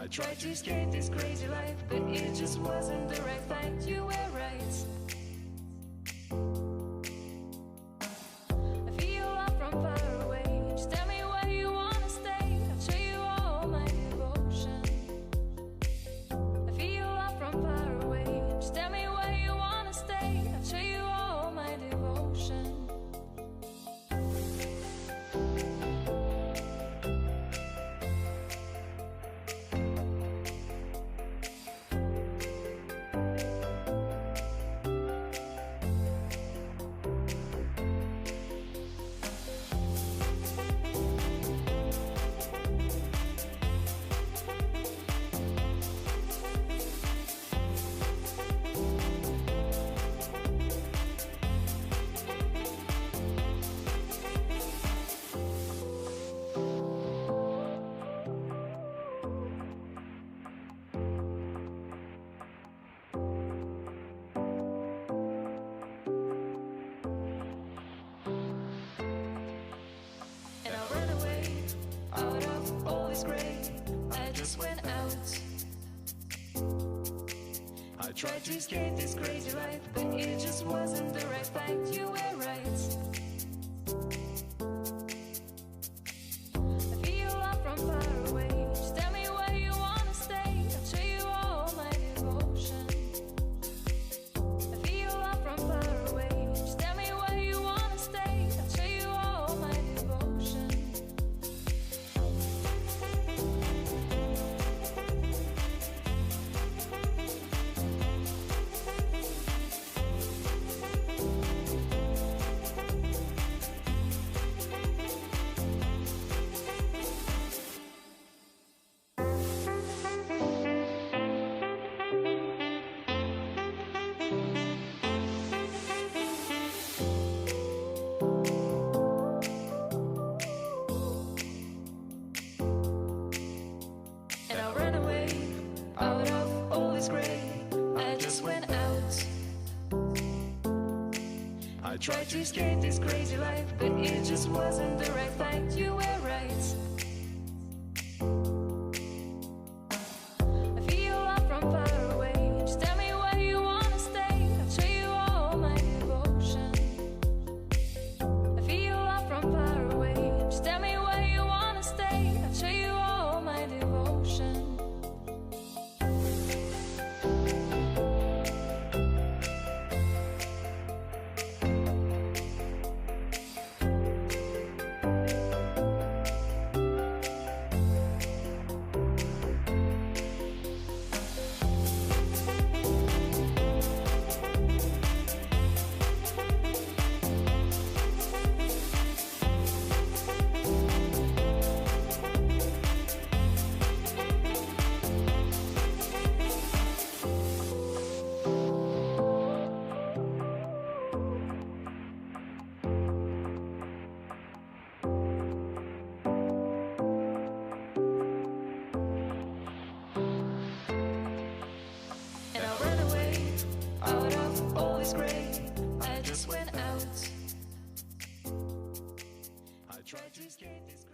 I tried to escape this crazy life, but it just wasn't the right fight. You were right. I feel love from far away. Just tell me where you wanna stay. I'll show you all my devotion. I feel love from far away. Just tell me where you wanna stay. I'll show you all my devotion. I tried to escape this crazy life, but it just wasn't the right fight. You were right. I feel love from far away. Just tell me where you wanna stay. I'll show you all my devotion. I feel love from far away. Just tell me where you wanna stay. I'll show you all my devotion. And I ran away out of all this gray. I just went out. I tried to escape this crazy life, but it just wasn't the right fight. You were right. I feel love from far away. Just tell me where you wanna stay. I'll show you all my devotion. I feel love from far away. Just tell me where you wanna stay. I'll show you all my devotion. And I ran away out of all this gray. I just went out. I tried to escape this